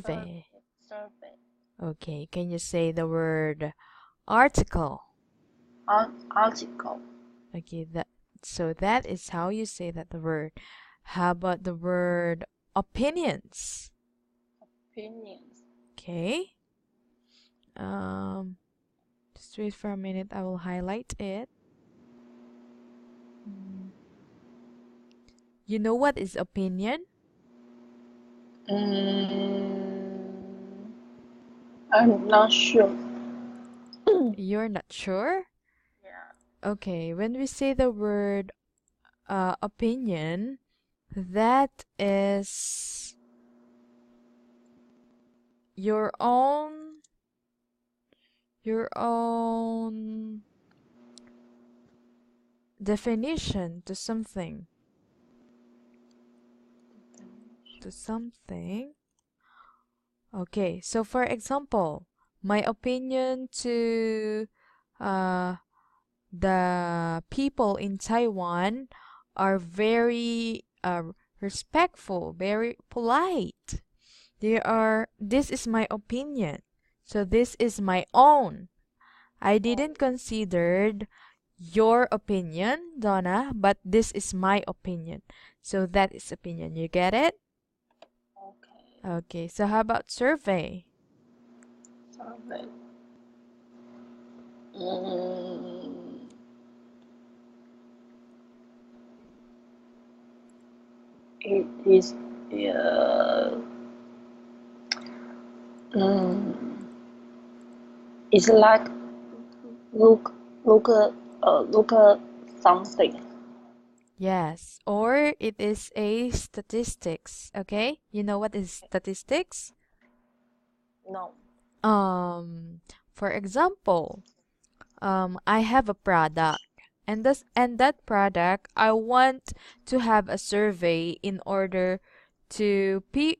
Survey. Survey. Okay, can you say the word article? Article. Okay, that is how you say that the word. How about the word opinions? Opinions. Okay. Just wait for a minute. I will highlight it. You know what is opinion? I'm not sure. You're not sure? Yeah. Okay, when we say the word opinion, that is your own definition to something. Okay, so for example, my opinion to uh, the people in Taiwan are very respectful, very polite. This is my opinion. So this is my own. I didn't consider your opinion, Donna, but this is my opinion. So that is opinion. You get it? Okay. Okay, so how about survey? Survey. Mm, it is. Yeah. Mm, it's like look look at something. Yes, or it is a statistics, okay? You know what is statistics? No. Um, for example, I have a product and that product I want to have a survey to pe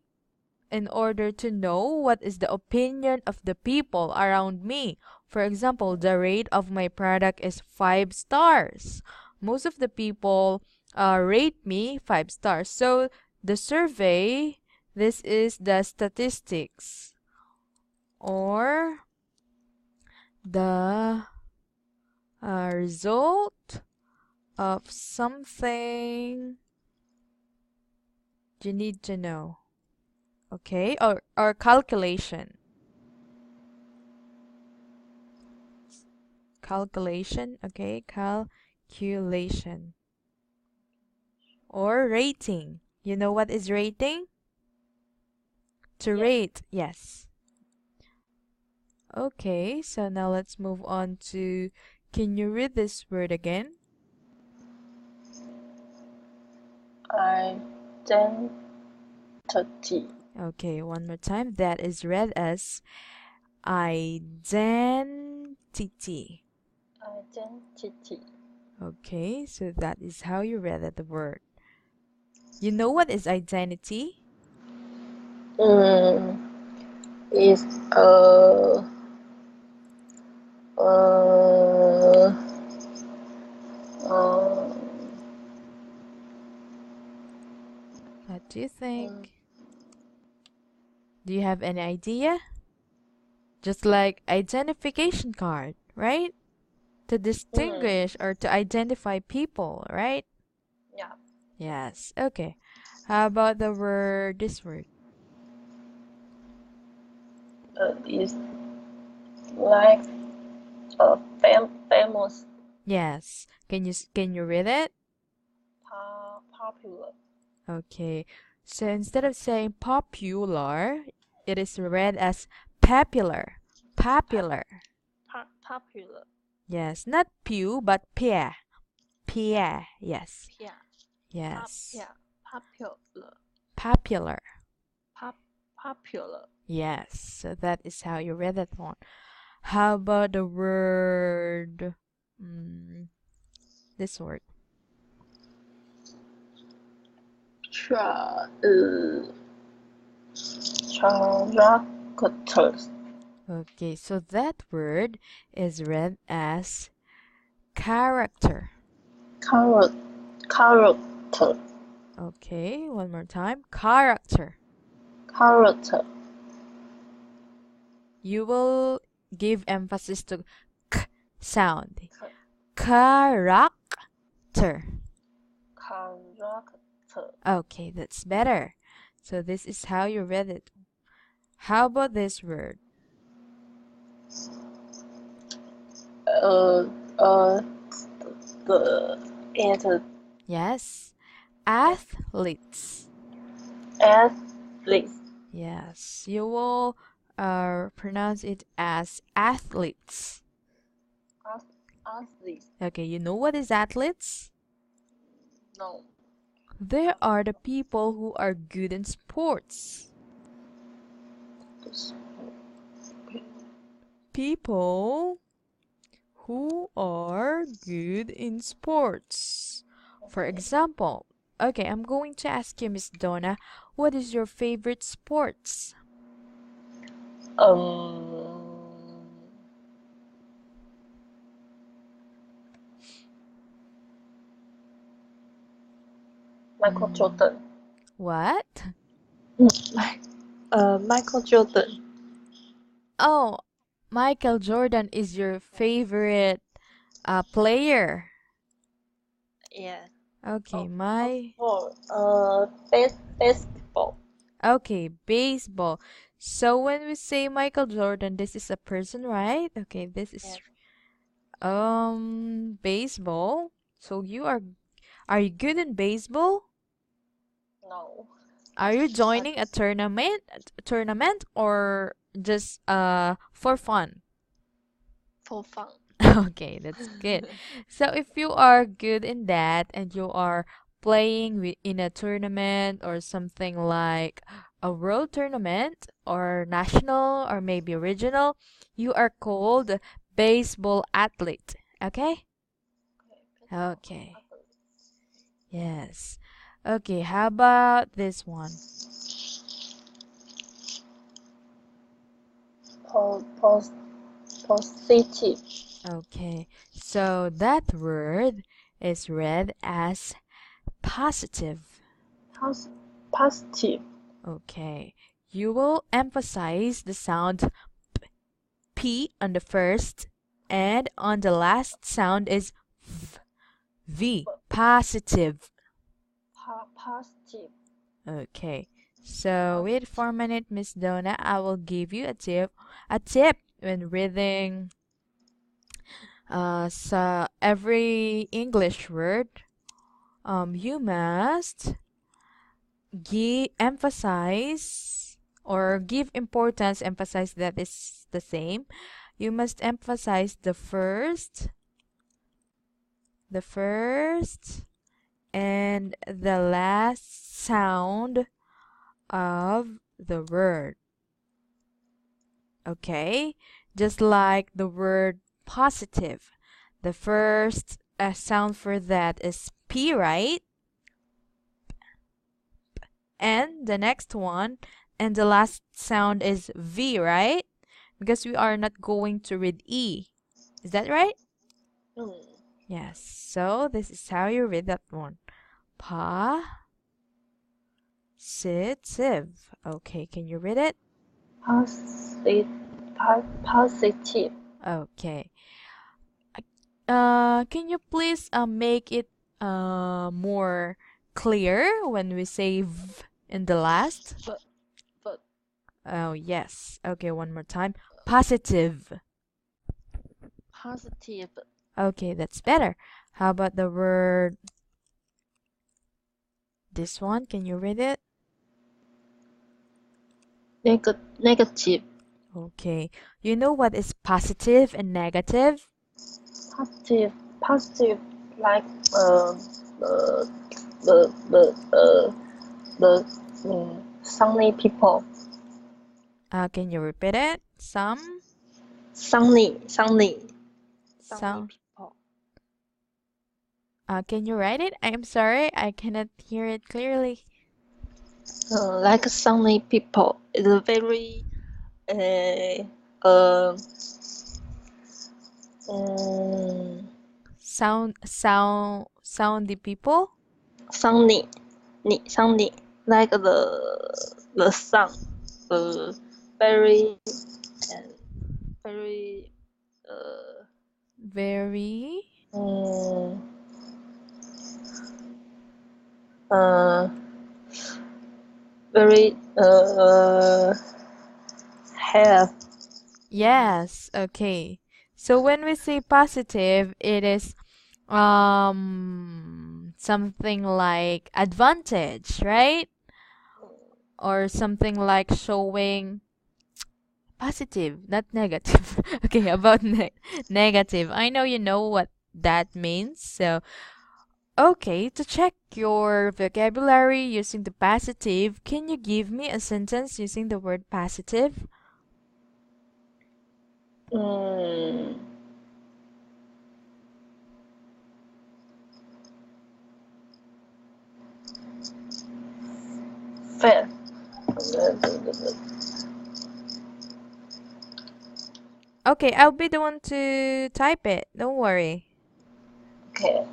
in order to know what is the opinion of the people around me. For example, the rate of my product is 5 stars. Most of the people rate me 5 stars. So the survey, this is the statistics or the result of something you need to know. Okay, or calculation. Calculation, okay, calculation. Or rating. You know what is rating? To Yes. rate, yes. Okay, so now let's move on to, can you read this word again? Identity. Okay, one more time. That is read as identity. Identity. Okay, so that is how you read the word. You know what is identity? Mm, is uh, uh, What do you mm, think? Do you have any idea? Just like identification card, right? To mm, distinguish or to identify people, right? yeah. Yes. Okay. How about this word? Is like famous, Yes. Can you read it? popular, Okay. So instead of saying popular, it is read as popular. pop, Popular. popular, Yes, not pew but pia. yeah, Pia. Yes. yeah, Yes. yeah, popular, Popular. pop, popular, Yes. So that is how you read that one. How about the word mm, this word? tra, characters, Okay, so that word is read as character. character, character, Okay, one more time. Character. character, you will give emphasis to k sound. K. Character. Character. Okay, that's better. So this is how you read it. How about this word? The and Yes. Athletes. athletes. Yes, you will pronounce it as athletes. Athletes. Okay, you know what is athletes? No. They are the people who are good in sports. People who are good in sports. For example, okay, I'm going to ask you, Miss Donna, what is your favorite sports? Michael Jordan. What? Michael Jordan. Oh, Michael Jordan is your favorite player. Yeah. Okay, Basketball. okay, baseball. So when we say Michael Jordan, this is a person, right? Okay, this is baseball. So are you good in baseball? No. Are you joining a tournament or just for fun? For fun. Okay, that's good. So if you are good in that and you are playing in a tournament or something like a world tournament or national or maybe regional, you are called baseball athlete. Okay? Okay. Yes. Okay, how about this one? Positive. Okay, so that word is read as positive. Positive. Okay, you will emphasize the sound P on the first, and on the last sound is V. Positive. Positive. Okay, so wait for a minute, Miss Donna. I will give you a tip. A tip when reading so every English word. You must emphasize or give importance, emphasize that is the same. You must emphasize the first and the last sound of the word. Okay? Just like the word positive. The first sound for that is P, right? And the next one and the last sound is V, right? Because we are not going to read E. Is that right? Yes. So this is how you read that one. Positive. Okay, can you read it? Positive. Okay. Can you please make it more clear when we say V in the last? But Oh, yes. Okay, one more time. Positive. positive. Okay, that's better. How about the word this one? Can you read it? Negative. Okay. You know what is positive and negative? Positive. Like the sunny people. Can you repeat it? Some Sunny sound. people. Can you write it? I'm sorry, I cannot hear it clearly. Like sunny people. It's very uh, um, Soundy people. sunny, sunny. Like the sun. Very very Very. um, uh, very have Yes, okay. So when we say positive, it is something like advantage, right? Or something like showing positive, not negative. Okay, about negative. I know you know what that means. So, okay, to check your vocabulary using the positive, can you give me a sentence using the word positive? um, fair. Okay, I'll be the one to type it. Don't worry. Okay.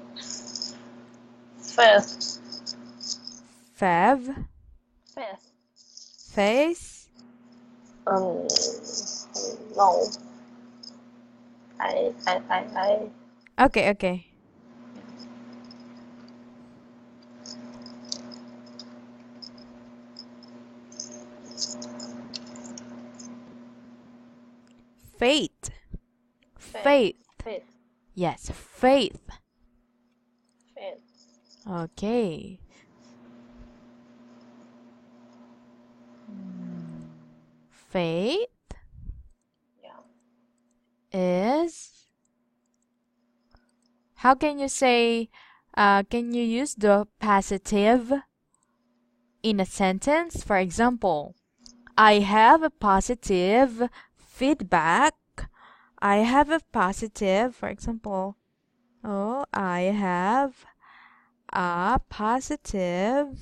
Fair. Fav, Fair. face. Um, no. I. Okay, okay. Faith. Fair. Faith. Fair. Yes, faith. Fair. Okay. Faith Yeah. is. How can you say, can you use the positive in a sentence? For example, I have a positive feedback. I have a positive, for example, oh, I have a positive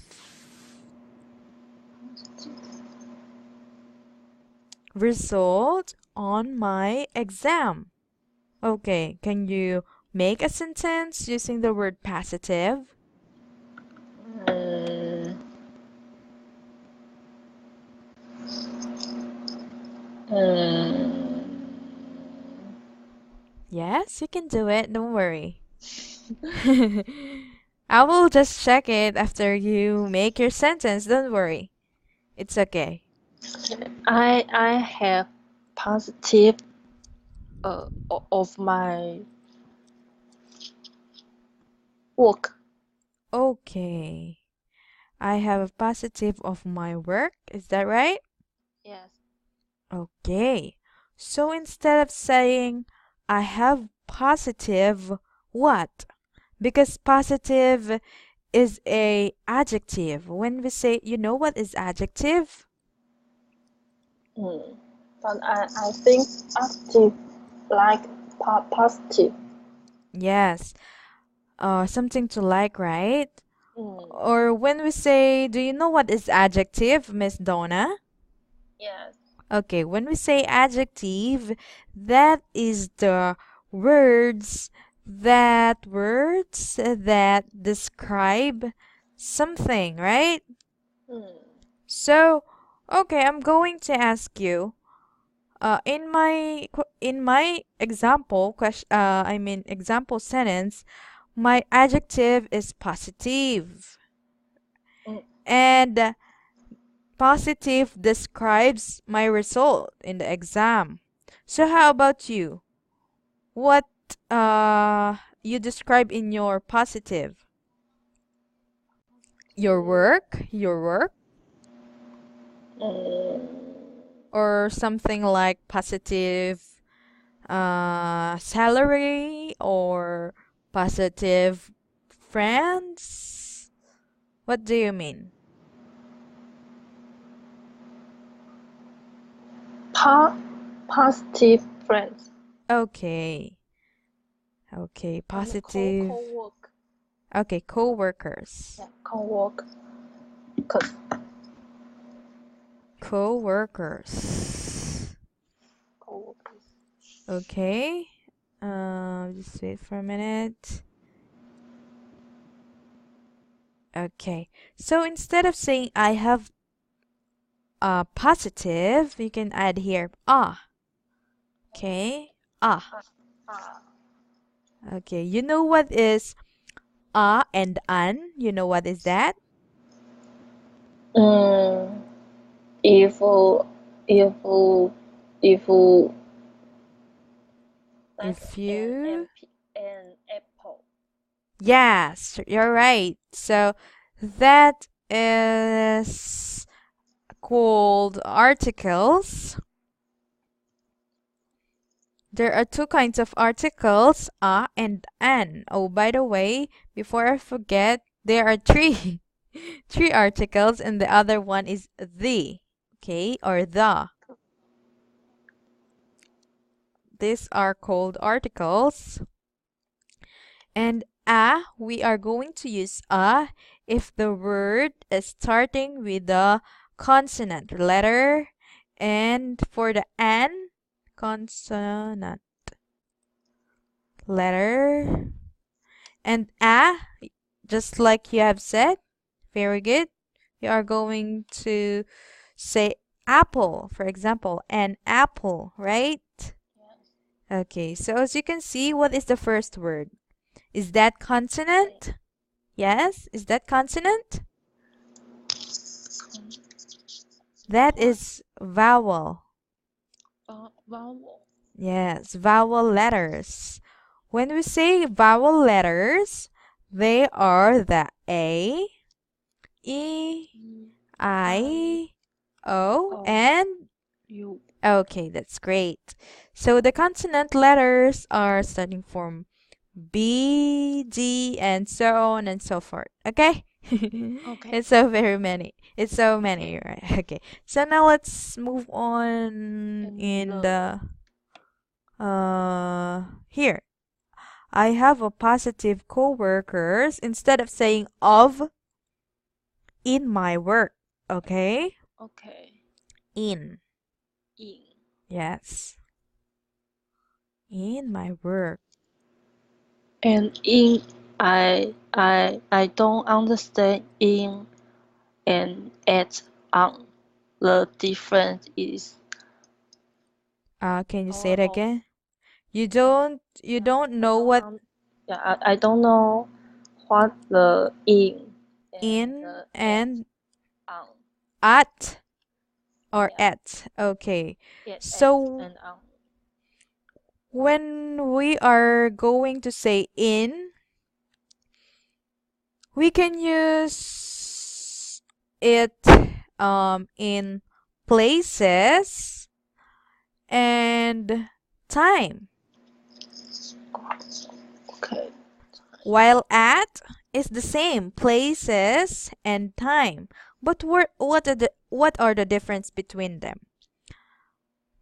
result on my exam. Okay, can you make a sentence using the word positive? Um, um, Yes, you can do it. Don't worry. I will just check it after you make your sentence. Don't worry. It's okay. I have positive of my work. Okay. I have a positive of my work. Is that right? Yes. Okay. So instead of saying I have positive what? Because positive is a adjective. When we say, you know what is adjective? Mm. But I think active like positive. Yes. Something to like, right? Mm. Or when we say, do you know what is adjective, Miss Donna? Yes. Okay, when we say adjective, that is the words that describe something, right? Mm. So, okay, I'm going to ask you, in my example question, I mean example sentence, my adjective is positive, Mm. and positive describes my result in the exam. So how about you? What you describe in your positive? Your work, Mm. or something like positive salary or positive friends? What do you mean? Positive friends. Okay. Okay, And positive. co-work. Okay, co-workers. Yeah, co-work. Cause Co-workers. co-workers. Okay. Just wait for a minute. Okay. So instead of saying I have a positive, you can add here ah. Okay. Ah. Ah. Okay. You know what is and an? You know what is that? Mm, if if if like If an you an apple. Yes, you're right. So that is called articles. There are two kinds of articles, a and an. Oh, by the way, before I forget, there are three three articles and the other one is the, okay, or the. These are called articles. And a, we are going to use a if the word is starting with the consonant letter, and for the an, consonant letter, and a, just like you have said, very good. You are going to say apple, for example, an apple, right? Yes. Okay, so as you can see, what is the first word? Is that consonant? Yes, is that consonant? That What? is vowel. Vowel. Yes, vowel letters. When we say vowel letters, they are the A, E, I I, O, O and U. okay, that's great. So the consonant letters are starting from B, D, and so on and so forth. Okay? Okay. It's so very many. It's so many, right? Okay. So now let's move on And in the here. I have a positive coworkers instead of saying of in my work. Okay? okay. In. In Yes. In my work. and in I don't understand in and at on. The difference is Can you say our it of again? You uh, yeah, don't I know don't what yeah, I don't know what the in and in the at and on. at or Yeah, at. Okay. at So and on. when we are going to say in, we can use it in places and time. Okay. While at is the same places and time. But what are the difference between them?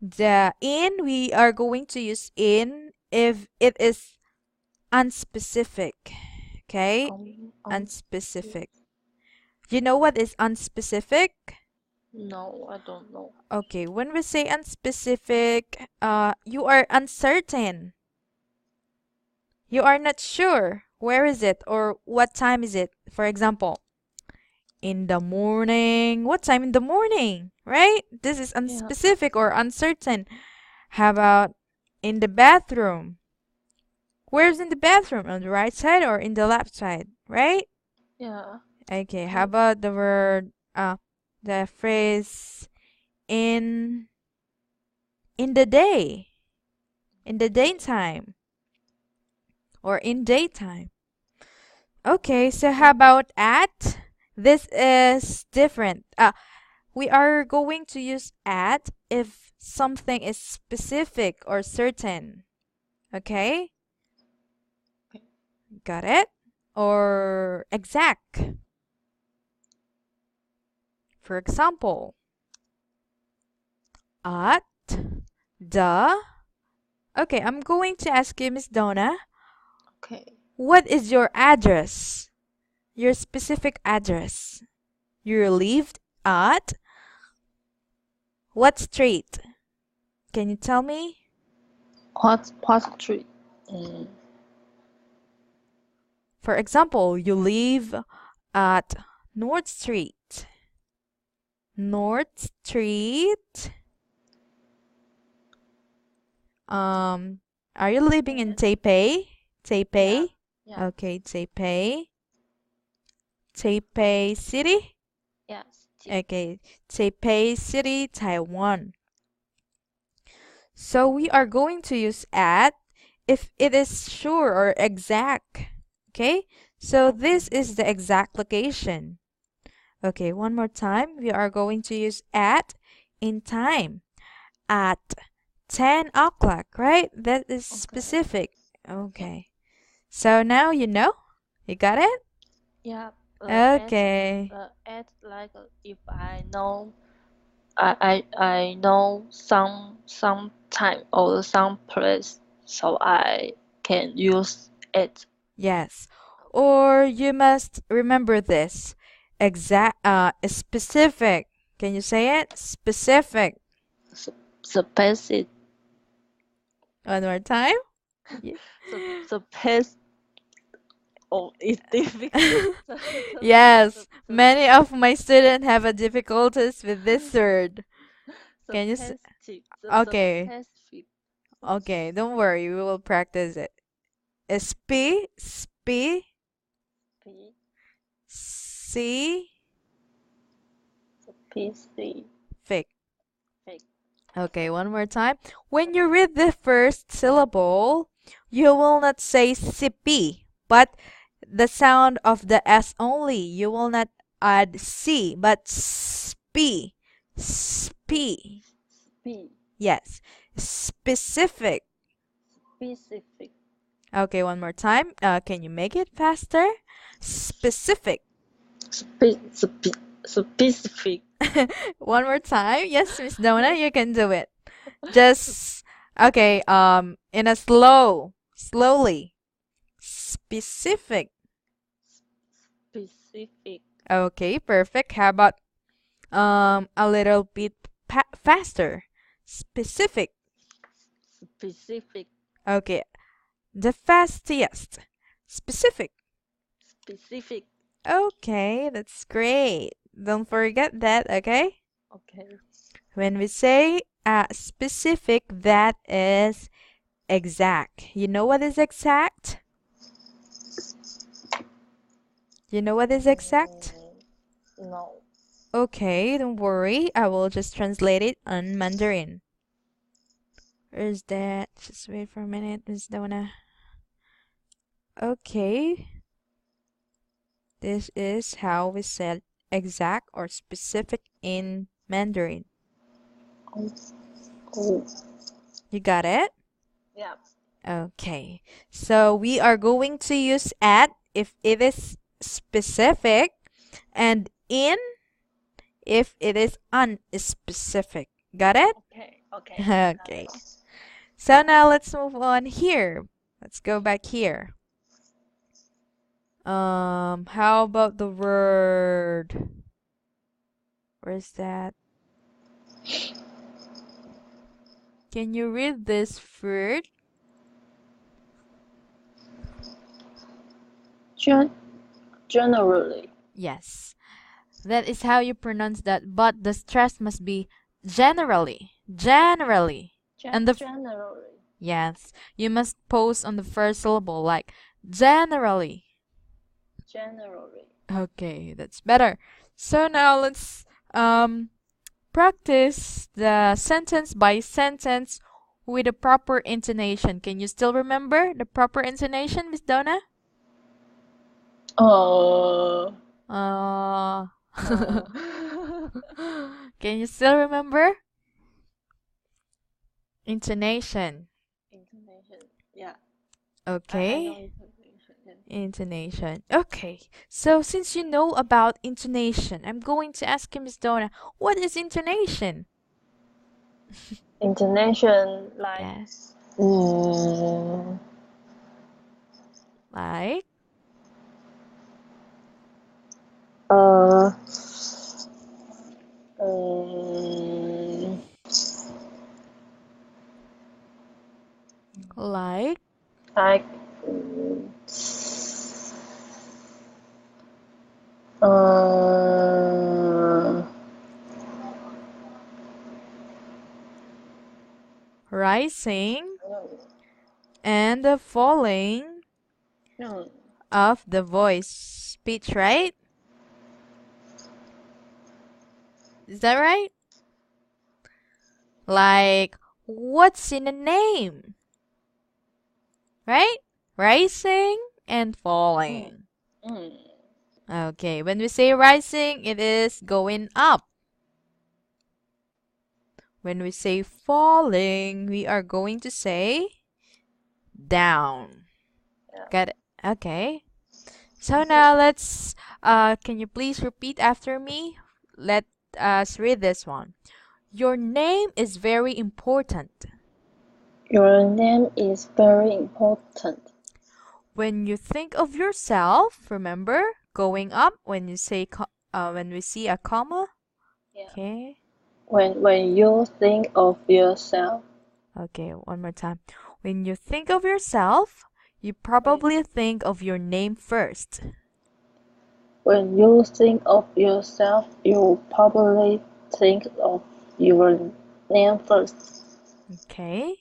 The in, we are going to use in if it is unspecific. Okay? On Unspecific. You know what is unspecific? no, I don't know. Okay, when we say unspecific, you are uncertain. You are not sure. Where is it or what time is it? For example, in the morning. What time in the morning? Right? This is Yeah, unspecific or uncertain. How about in the bathroom? Where's in the bathroom? On the right side or in the left side? Right? yeah. Okay, how And about the word, the phrase in in the day, in the daytime, or in daytime? Okay, so how and about at? This is different. We are going to use at if something is specific or certain. Okay? okay. Got it? Or exact. For example, at the. Okay, I'm going to ask you, Miss Donna, Okay. what is your address? Your specific address. You lived at what street? Can you tell me? What tree? Mm, For example, you live at North Street. North Street. Are you living in Taipei? Taipei? Yeah. Okay, Taipei. Taipei City? Yes. Okay, Taipei City, Taiwan. So we are going to use at if it is sure or exact. Okay, so this is the exact location. Okay, one more time. We are going to use at in time. At 10 o'clock, right? That is specific. Okay. So now you know? You got it? Yeah. Okay. At like if I know I know some time or some place, so I can use it. Yes. Or you must remember this. Specific. Can you say it? Specific. Specific. One more time. Ye- Specific. Oh, it's difficult. Yes, many of my students have a difficulties with this word. Can you Specific. okay. Specific. Okay, don't worry, we will practice it. Specific. PC. Okay, one more time. When you read the first syllable, you will not say sipi, but the sound of the S only. You will not add C, but sp. Sp. P. Yes. Specific. Specific. Okay, one more time. Can you make it faster? Specific. Specific. One more time. Yes, Miss Donna, you can do it. Just okay, in a slowly. Specific. Specific. Okay, perfect. How about a little bit faster? Specific. Specific. Okay, the fastest. Specific. Specific. Okay, that's great. Don't forget that, okay? Okay. When we say specific, that is exact. You know what is exact? You know what is exact? No. Okay, don't worry. I will just translate it on Mandarin. Where is that? Just wait for a minute, Miss Donna. Okay. This is how we said exact or specific in Mandarin. Oh. You got it? Yeah. Okay. So we are going to use at if it is specific and in if it is unspecific. Got it? Okay. Okay. So now let's move on here. Let's go back here. How about the word? Where's that? Can you read this word? Generally. Yes. That is how you pronounce that, but the stress must be generally. Generally. And the Generally. yes, you must pause on the first syllable like generally. Generally. Okay, that's better. So now let's practice the sentence by sentence with the proper intonation. Can you still remember the proper intonation, Miss Donna? Uh. Uh, can you still remember? Intonation. Intonation. Yeah. I know Okay. intonation. Yeah. Intonation. Okay. So since you know about intonation, I'm going to ask you, Miss Donna, what is intonation? Intonation like Yes. mm, Like uh um, like like uh rising. No. and the falling No. of the voice speech, right? Is that right? Like, what's in a name? Right? Rising and Mm. falling. Mm. Okay, when we say rising, it is going up. When we say falling, we are going to say down. Yeah. Got it? Okay. So now let's can you please repeat after me? Let us read this one. Your name is very important. Your name is very important. When you think of yourself, remember going up when you say when we see a comma. Yeah. Okay. When you think of yourself, Okay, one more time. When you think of yourself, you probably think of your name first. when you think of yourself, you probably think of your name first. Okay.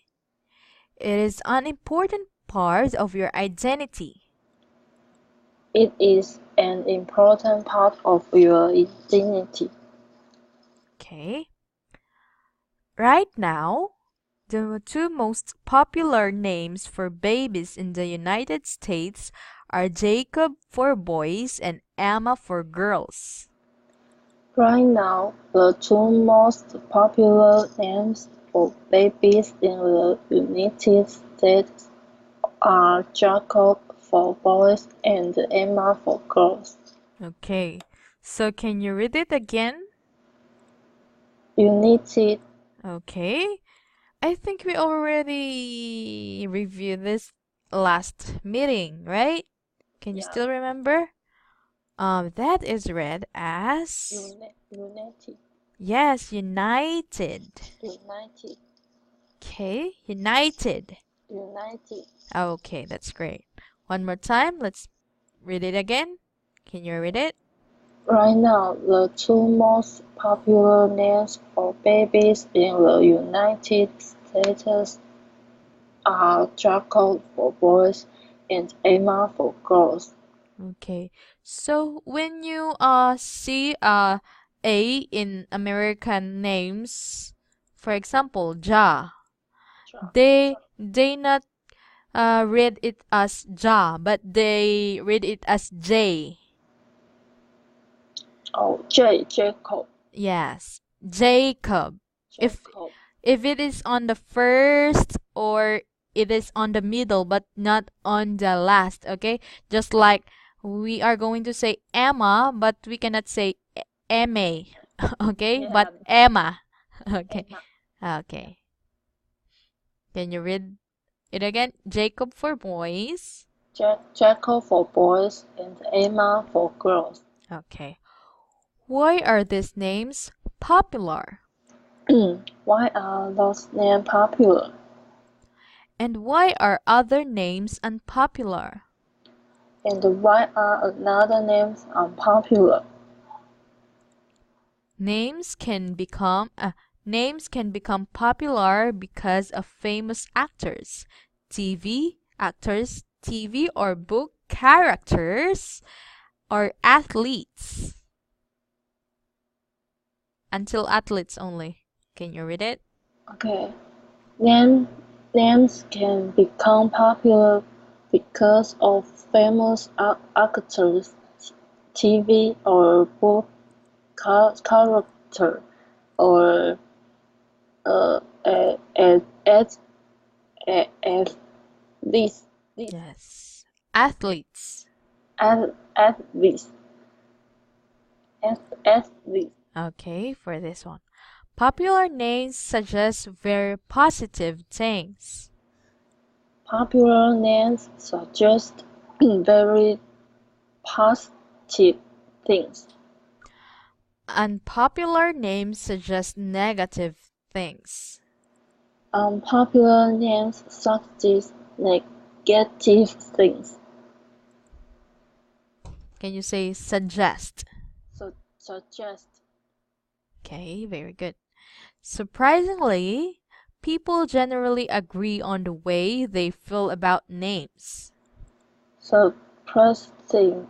It is an important part of your identity. It is an important part of your identity. Okay. Right now, the two most popular names for babies in the United States are Jacob for boys and Emma for girls. Right now, the two most popular names for babies in the United States are Jacob for boys and Emma for girls. Okay. So can you read it again? United, Okay. I think we already reviewed this last meeting, right? Can you yeah, still remember? That is read as United, yes, united. United, Okay, united. United. Okay, that's great. One more time, let's read it again. Can you read it? Right now, the two most popular names for babies in the United States are Jacob for boys and Emma for girls. Okay. So when you see A in American names, for example, Ja, they not read it as Ja, but they read it as J. Oh, Jacob, Yes, Jacob. If Jacob. if it is on the first or it is on the middle but not on the last, okay? Just like we are going to say Emma, but we cannot say Emma, okay? But Yeah, Emma. Okay. Emma. Okay. Can you read it again? Jacob for boys. Jacob for boys and Emma for girls. Okay. Why are these names popular? Why are those names popular? And why are other names unpopular? And why are another names unpopular? Names can become names can become popular because of famous TV or book characters, or athletes. Until athletes only. Can you read it? Okay. Name, names can become popular because of famous actors, TV or book character, or uh, as as as this Yes. Athletes. as this as this. Okay, for this one. Popular names suggest very positive things. Popular names suggest very positive things. Unpopular names suggest negative things. Unpopular names suggest negative things. Can you say suggest? Suggest. Okay, very good. Surprisingly, people generally agree on the way they feel about names? Surprisingly,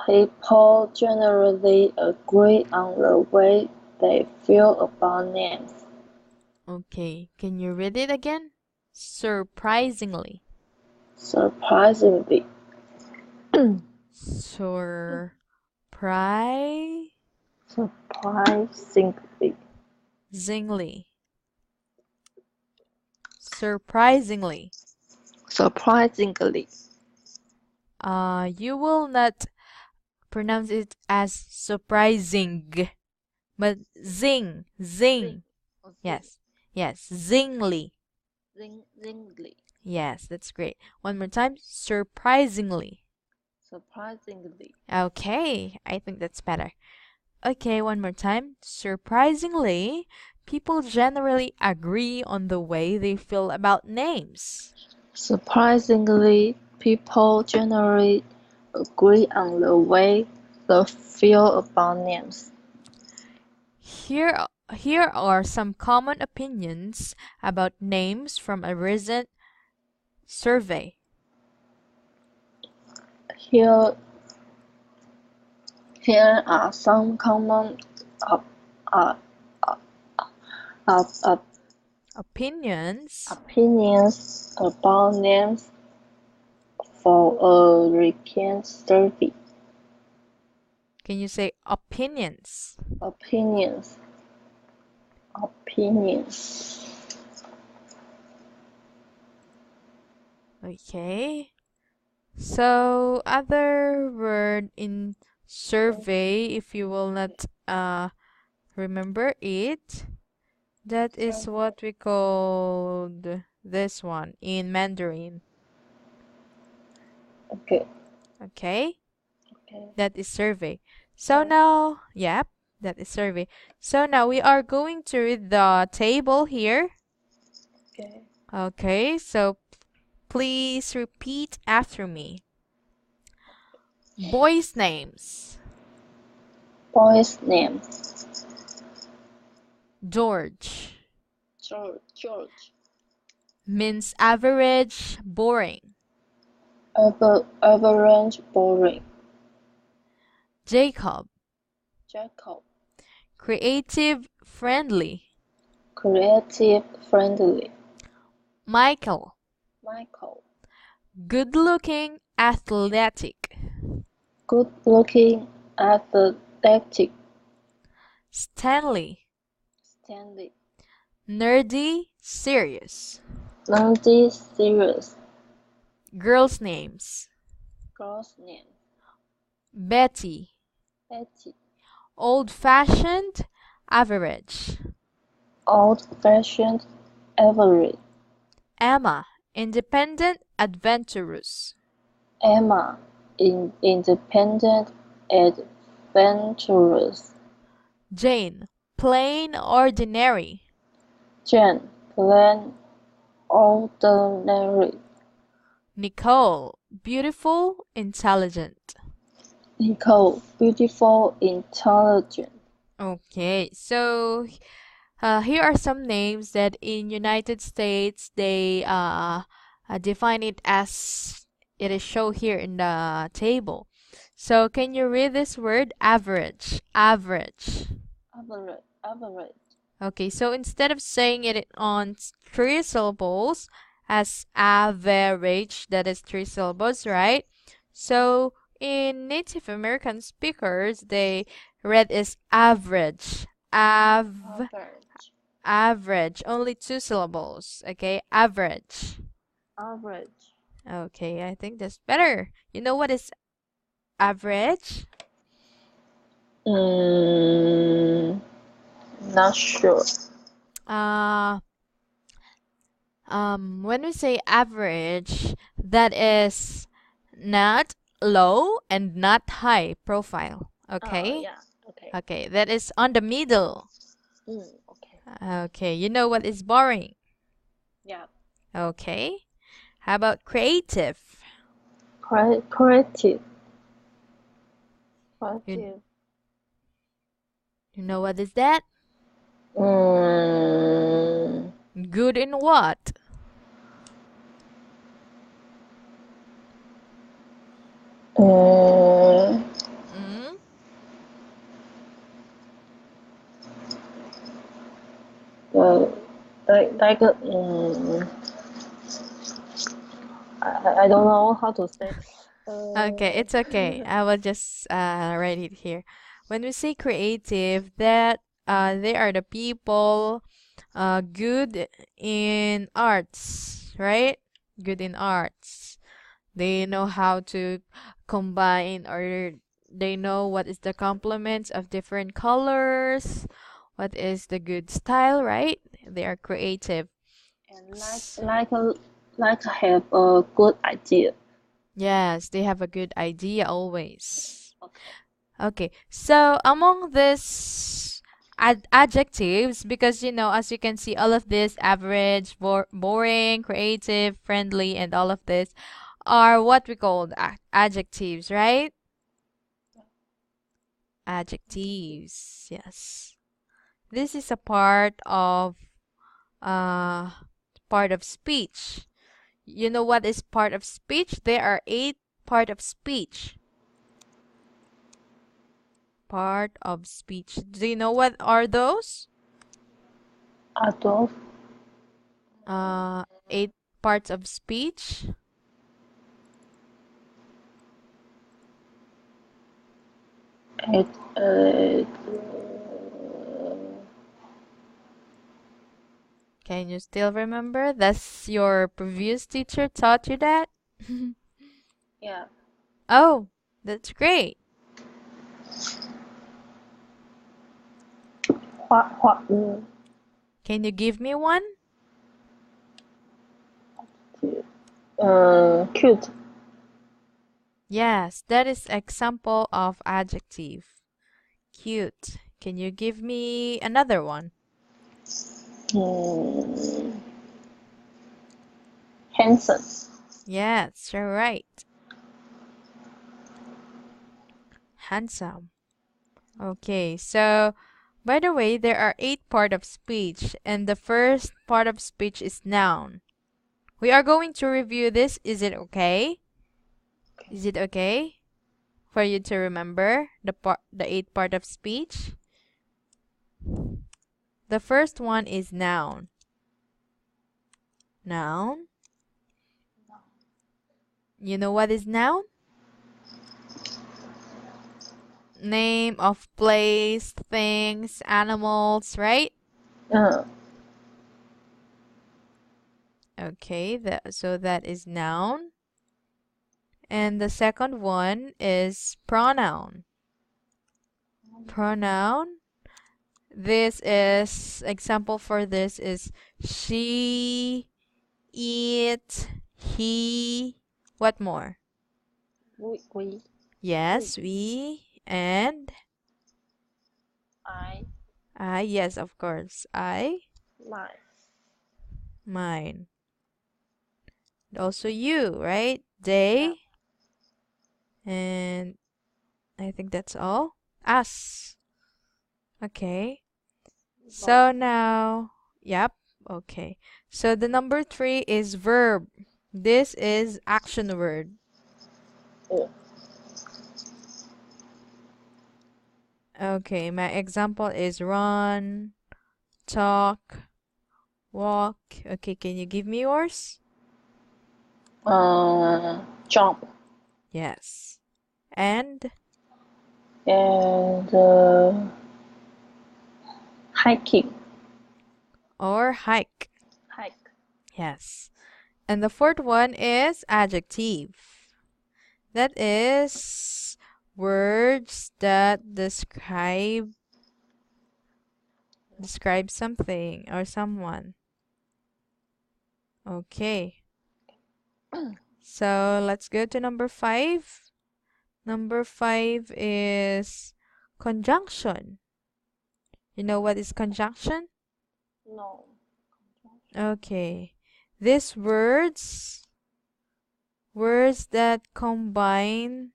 people generally agree on the way they feel about names. Okay, can you read it again? Surprisingly. Surprisingly, Surprisingly. surprisingly, Surprisingly. surprisingly. You will not pronounce it as surprising, but zing, Zing, zing. or zing, Yes, yes, zingly. zingly, Yes, that's great. One more time, surprisingly. surprisingly. Okay, I think that's better. Okay, one more time. Surprisingly, people generally agree on the way they feel about names. Surprisingly, people generally agree on the way they feel about names. Here are some common opinions about names from a recent survey. Here, here are some common op- uh, uh, uh, Opinions. opinions about names for a recent survey. Can you say opinions? Opinions, opinions. Okay. So other word in survey, if you will not remember it, that is what we called this one in Mandarin. Okay, Okay? okay, That is survey. So now, yep, that is survey. So now we are going to read the table here. okay. Okay, so please repeat after me. Boys' names. Boy's name: George. George. Means average, boring. Average, boring. Jacob. Jacob: Creative, friendly. creative, friendly. Michael. Michael: Good looking, athletic. good-looking, athletic. Stanley. Stanley: Nerdy, serious. nerdy, serious. Girls' names. Girl's name: Betty. Betty: Old fashioned, average. old-fashioned, average. Emma. Independent, adventurous. Emma: independent, adventurous. Jane. Plain, ordinary. Jane: plain, ordinary. Nicole. Beautiful, intelligent. Nicole: beautiful, intelligent. Okay, so here are some names that in United States they define it as it is shown here in the table. So can you read this word average? Average. Average. Okay, so instead of saying it on three syllables as average, that is three syllables, right? So in Native American speakers, they read as average. Average. Average, only two syllables. Okay, average. Average. Okay, I think that's better. You know what is average? Mm, not sure. Uh, when we say average, that is not low and not high profile. Okay? Yeah. Okay. Okay, that is on the middle. Okay. Okay, you know what is boring? Yeah. Okay. How about creative? Creative. You, Creative. you know what is that? Mm, Good in what? Uh, Mm? uh, like I don't know how to say. Okay, it's okay. I will just write it here. When we say creative, that they are the people good in arts, right? Good in arts. They know how to combine, or they know what is the complements of different colors, what is the good style, right? They are creative. And S- like have a good idea. Yes, they have a good idea always. Okay. Okay, so among this adjectives, because as you can see, all of this average, boring, creative, friendly, and all of this are what we call adjectives, right? Adjectives, yes. This is a uh part of speech. You know what is part of speech? There are 8 part of speech. Part of speech. Do you know what are those? Adolf 8 parts of speech. at Can you still remember? That's your previous teacher taught you that? yeah. Oh, that's great. What Can you give me one? cute. Yes, that is example of adjective. Cute. Can you give me another one? Mm, handsome. Yes, you're right. Handsome. Okay, so by the way, there are 8 part of speech, and the first part of speech is noun. We are going to review this. Is it okay? Is it okay for you to remember the 8 part of speech? The first one is noun. Noun. You know what is noun? Name of place, things, animals, right? Uh, Okay, so that is noun. And the second one is pronoun. Pronoun. This is example for this is she, it, he. What more? we, Yes, we, and I, I. Yes, of course. I, my, mine. Also you, right? yeah, They, and I think that's all. Us. Okay. both. So now, yep. Okay. So the number 3 is verb. This is action word. Uh, Okay, my example is run, talk, walk. Okay, can you give me yours? jump Yes. And and hiking. or hike. Hike. Yes. And the fourth one is adjective. That is words that describe something or someone. Okay. So let's go to number 5. Number 5 is conjunction. You know what is conjunction? No. Okay. These words that combine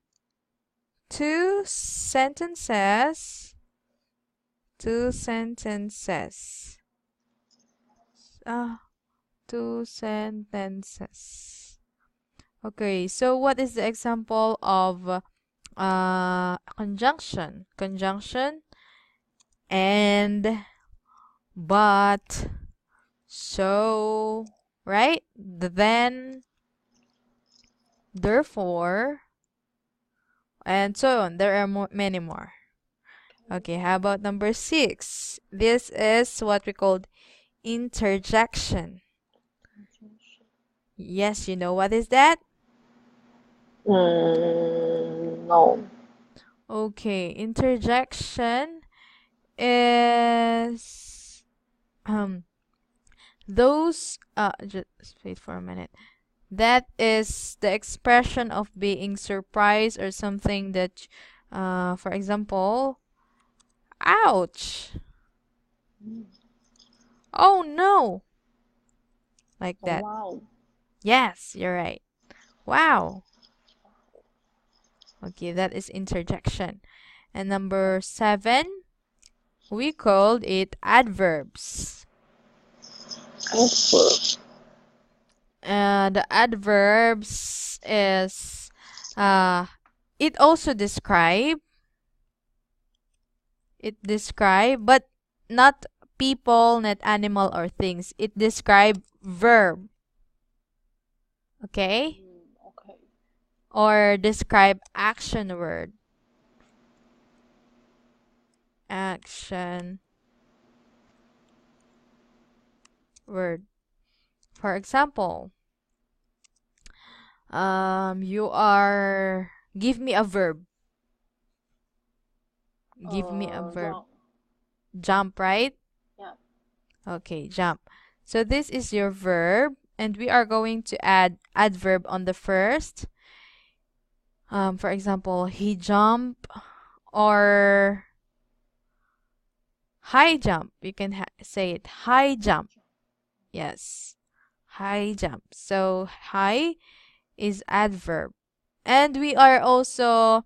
two sentences, two sentences. 2 sentences. Okay, so what is the example of conjunction? Conjunction and, but, so, right? Then, therefore, and so on. There are many more. Okay, how about number 6? This is what we called interjection. Yes, you know what is that? No. Okay, interjection is those just wait for a minute. That is the expression of being surprised or something that for example, ouch. Oh no. Like that. Wow. Yes, you're right. Wow. Okay, that is interjection. And number 7, we called it adverbs. Adverb. The adverbs is it also describe but not people, not animal or things. It describe verb. Okay? Okay. Or describe action word. Action word. For example, give me a verb. Give me a verb. Wrong. Jump, right? Yeah. Okay, jump. So this is your verb, and we are going to add adverb on the first. For example, he jump or high jump. You can say it high jump. Yes, high jump. So high is adverb, and we are also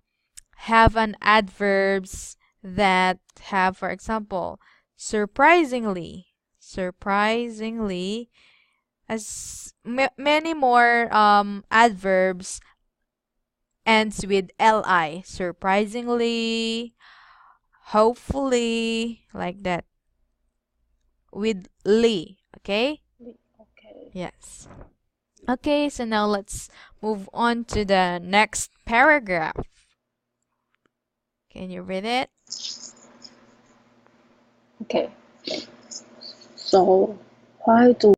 have an adverbs that have, for example, surprisingly, surprisingly, as many more adverbs ends with li, surprisingly, hopefully, like that, with li. Okay. Okay. Yes. Okay, so now let's move on to the next paragraph. Can you read it? Okay. So, why do